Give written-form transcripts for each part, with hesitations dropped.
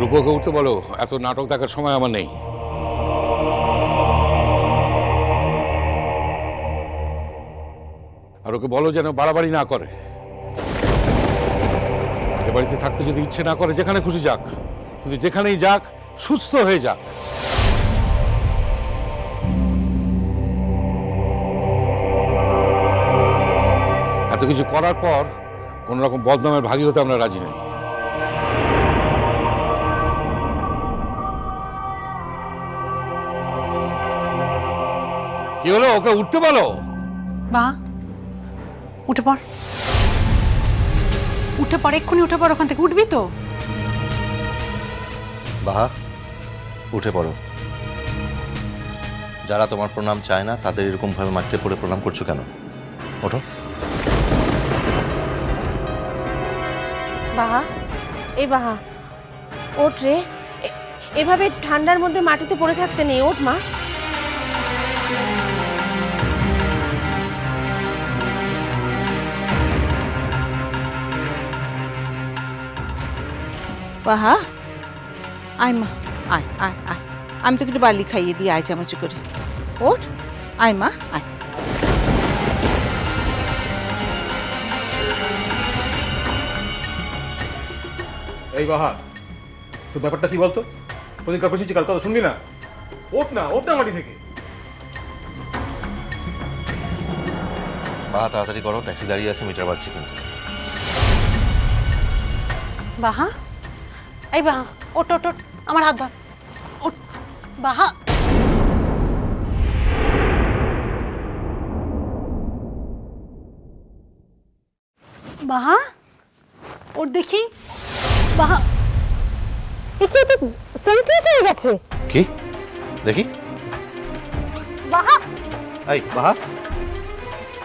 রূপকে উঠতে বলো, এত নাটক দেখার সময় আমার নেই। আর ওকে বলো যেন বাড়াবাড়ি না করে। এ বাড়িতে থাকতে যদি ইচ্ছে না করে যেখানে খুশি যাক, কিন্তু যেখানেই যাক সুস্থ হয়ে যাক। এত কিছু করার পর কোন রকম বদনামের ভাগী হতে আমরা রাজি নই। কি হলো, ওকে উঠতে বলো। বা উঠে পড়, উঠে পড়, এক্ষুনি উঠে পড় ওখান থেকে। উঠবি তো? বাহা, উঠে পড়ো। যারা তোমার প্রণাম চায় না তাদের এরকম ভাবে মাটিতে পড়ে প্রণাম করছো কেন? ওঠো। বাহা, এই বাহা, ওঠ রে। এভাবে ঠান্ডার মধ্যে মাটিতে পড়ে থাকতে নেই, ওঠ মা। বাহা, আয় মা, আয় আয় আয়। আমি তোকে একটু বার্লি খাইয়ে দিই, আয় চামচ করে। ওঠ, আয় মা, আয়। এই বাহা, তোর ব্যাপারটা কি বলতো? প্রতিদিন কাপড় কাল কথা শুনবি না? ওঠ না, ওঠ না মাটি থেকে। বাহা, তাড়াতাড়ি করো, ট্যাক্সি দাঁড়িয়ে আছে, মিটার বাড়ছে কিন্তু। বাহা, এই বাহা, ওঠ ওঠ ওঠ, আমার হাত ধর, ওঠ। বাহা, বাহা, ওর দেখি। বাহা, একে তো সেন্সলেস হয়ে গেছে। কি দেখি? বাহা, এই বাহা,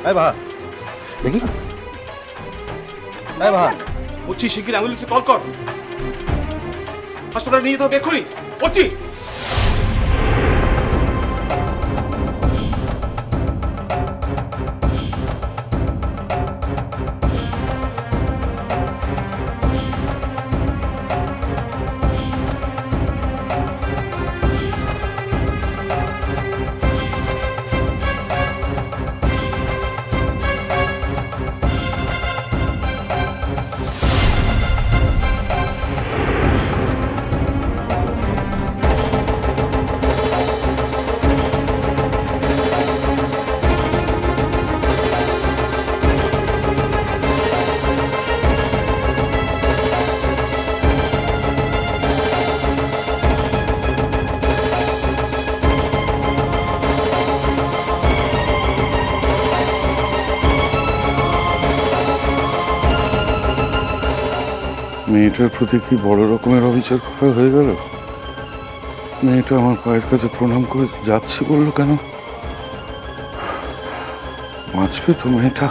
এই বাহা, দেখি। এই বাহা, বলছি শিগগির অ্যাম্বুলেন্সে কল কর, হাসপাতালে নিয়ে যেতে হবে এক্ষুনি। বলছি মেয়েটার প্রতি কি বড় রকমের অবিচার করা হয়ে গেল? মেয়েটা আমার পায়ের কাছে প্রণাম করে যাচ্ছি বললো কেন? বাঁচবে তো মেয়েটা?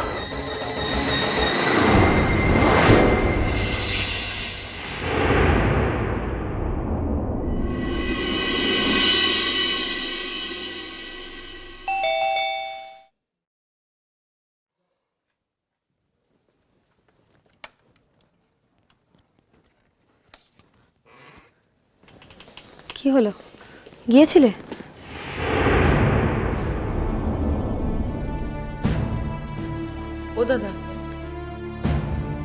কি হলো, গিয়েছিলে? ও দাদা,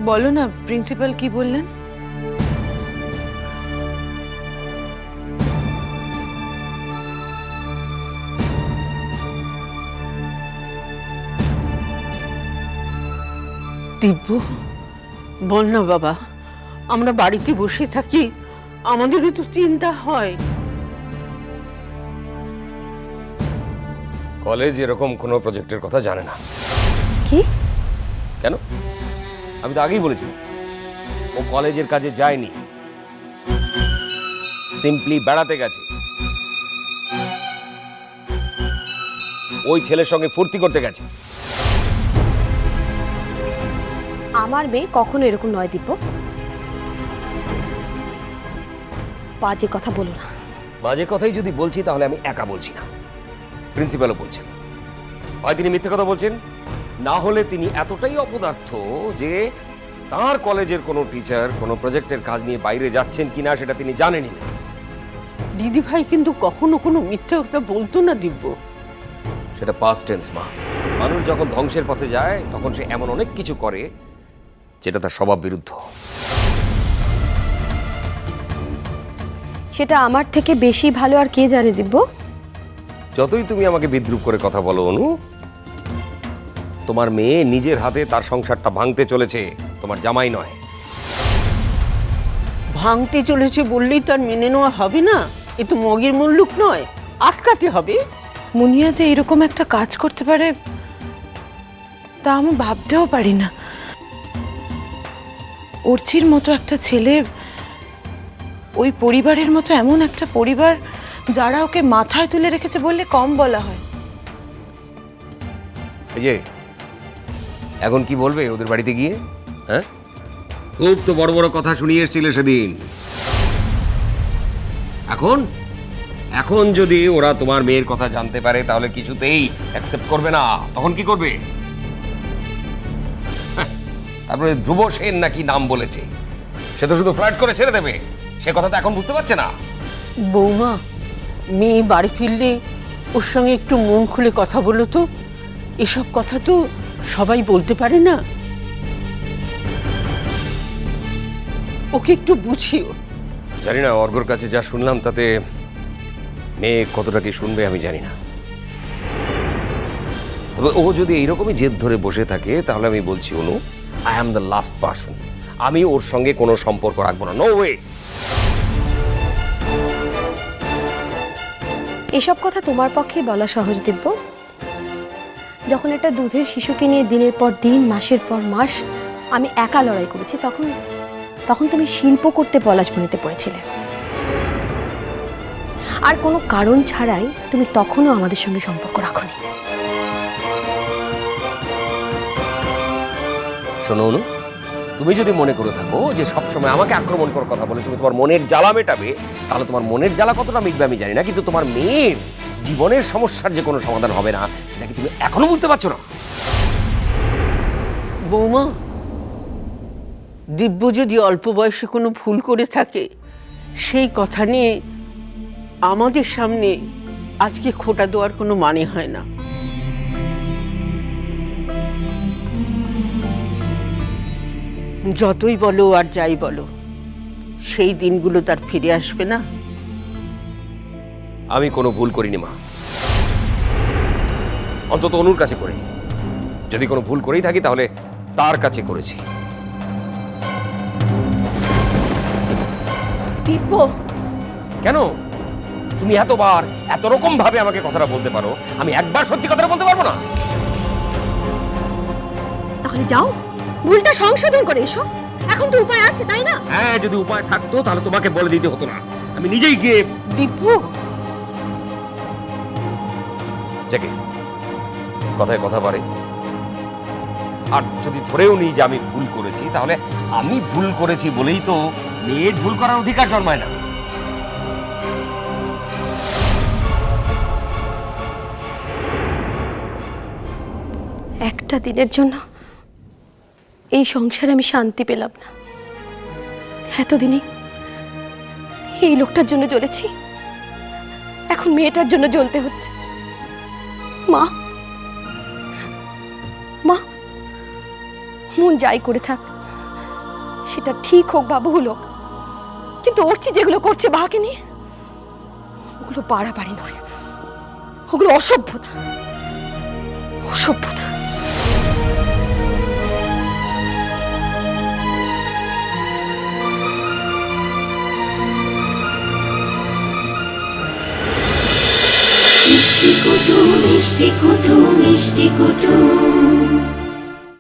বলো না প্রিন্সিপাল কি বললেন? দিব্য, বল না বাবা, আমরা বাড়িতে বসে থাকি, আমাদেরও তো চিন্তা হয়। কলেজ এরকম কোনো প্রজেক্টের কথা জানে না। কি? কেন? আমি তো আগেই বলেছি ও কলেজের কাজে যায়নি, সিম্পলি বেড়াতে গেছে, ওই ছেলের সঙ্গে ফুর্তি করতে গেছে। আমার মেয়ে কখনো এরকম নয় দিব্য, বাজে কথা বলো না। বাজে কথাই যদি বলছি তাহলে আমি একা বলছি না, প্রিন্সিপালও বলছেন। হয় তিনি মিথ্যে কথা বলছেন, না হলে তিনি এতটাই অপদার্থ যে তার কলেজের কোনো টিচার কোনো প্রজেক্টের কাজ নিয়ে বাইরে যাচ্ছেন কিনা সেটা তিনি জানেনই না। দিদিভাই কিন্তু কখনো কোনো মিথ্যে কথা বলতো না দিব্য। সেটা পাস্ট টেন্স মা। মানুষ যখন ধ্বংসের পথে যায় তখন সে এমন অনেক কিছু করে যেটা তার স্বভাব বিরুদ্ধ। সেটা আমার থেকে বেশি ভালো আর কে জানে দিব্য? যতই তুমি আমাকে বিদ্রূপ করে কথা বলো অনু, তোমার মেয়ে নিজের হাতে তার সংসারটা ভাঙতে চলেছে, তোমার জামাই নয়। ভাঙতে চলেছে বললেই তার মেনে নেওয়া হবে না। এ তো মগের মুল্লুক নয়, আটকাতে হবে। মুনিয়া যে এরকম একটা কাজ করতে পারে তা আমি ভাবতেও পারি না। অর্চির মতো একটা ছেলে, ওই পরিবারের মতো এমন একটা পরিবার যারা ওকে মাথায় তুলে রেখেছে বললে কম বলা হয়। এই যে এখন কি বলবে ওদের বাড়িতে গিয়ে? হ্যাঁ, খুব তো বড় বড় কথা শুনিয়ে এসেছিলে সেদিন। এখন এখন যদি ওরা তোমার মেয়ের কথা জানতে পারে তাহলে কিছুতেই অ্যাকসেপ্ট করবে না। তখন কি করবে? তারপরে ধ্রুব সেন নাকি নাম বলেছে, সে তো শুধু ফ্লার্ট করে ছেড়ে দেবে, সে কথা তো এখন বুঝতে পারছে না। বৌমা, মেয়ে বাড়ি ফিরলে ওর সঙ্গে একটু মন খুলে কথা বলো তো। এসব কথা তো সবাই বলতে পারে না। ওকে একটু বুঝিও। জানি না অর্ঘর কাছে যা শুনলাম তাতে মেয়ে কতটা কি শুনবে আমি জানি না। তবে ও যদি এইরকমই জেদ ধরে বসে থাকে তাহলে আমি বলছি Anu, I am the last person. আমি ওর সঙ্গে কোনো সম্পর্ক রাখবো না। No way. এসব কথা তোমার পক্ষে বলা সহজ দিব্য। যখন একটা দুধের শিশুকে নিয়ে দিনের পর দিন, মাসের পর মাস আমি একা লড়াই করেছি, তখন তুমি শিল্প করতে পলাশবনিতে পড়েছিলে। আর কোনো কারণ ছাড়াই তুমি তখনও আমাদের সঙ্গে সম্পর্ক রাখোনি। শোনো অনু, তুমি যদি মনে করে থাকো যে সবসময় আমাকে আক্রমণ করার কথা বলে তুমি তোমার মনের জ্বালা মেটাবে, তাহলে তোমার মনের জ্বালা কতটা মিটবে আমি জানি না, কিন্তু তোমার মেয়ের জীবনের সমস্যার যে কোনো সমাধান হবে না সেটা কি তুমি এখনো বুঝতে পারছো না? বৌমা, দিব্য যদি অল্প বয়সে কোনো ভুল করে থাকে সেই কথা নিয়ে আমাদের সামনে আজকে খোঁটা দেওয়ার কোনো মানে হয় না। যতই বলো আর যাই বলো, সেই দিনগুলো তার ফিরে আসবে না। আমি কোনো ভুল করিনি মা, অন্তত অনুর কাছে করিনি। যদি কোনো ভুল করেই থাকি তাহলে তার কাছে করেছি। দিব্য, কেন? তুমি এতবার এত রকম ভাবে আমাকে কথাটা বলতে পারো, আমি একবার সত্যি কথাটা বলতে পারবো না? তাহলে যাও, ভুলটা সংশোধন করে এসো। এখন তো উপায় আছে, তাই না? হ্যাঁ, যদি উপায় থাকতো তাহলে তোমাকে বলে দিতে হতো না, আমি নিজেই গিয়ে। দিব্য, যাকে কথায় কথা বাড়ে। আর যদি ধরেও নিই যে আমি ভুল করেছি, তাহলে আমি ভুল করেছি বলেই তো মেয়ের ভুল করার অধিকার জন্মায় না। একটা দিনের জন্য এই সংসারে আমি শান্তি পেলাম না। এতদিনে এই লোকটার জন্য জ্বলেছি, এখন মেয়েটার জন্য জ্বলতে হচ্ছে। মা, মা, মন যাই করে থাক, সেটা ঠিক হোক বা ভুল হোক, কিন্তু অর্চি যেগুলো করছে বাহাকে নিয়ে, ওগুলো বাড়াবাড়ি নয়, ওগুলো অসভ্যতা, অসভ্যতা। মিষ্টি কুটু মিষ্টি কুটু মিষ্টি কুটু।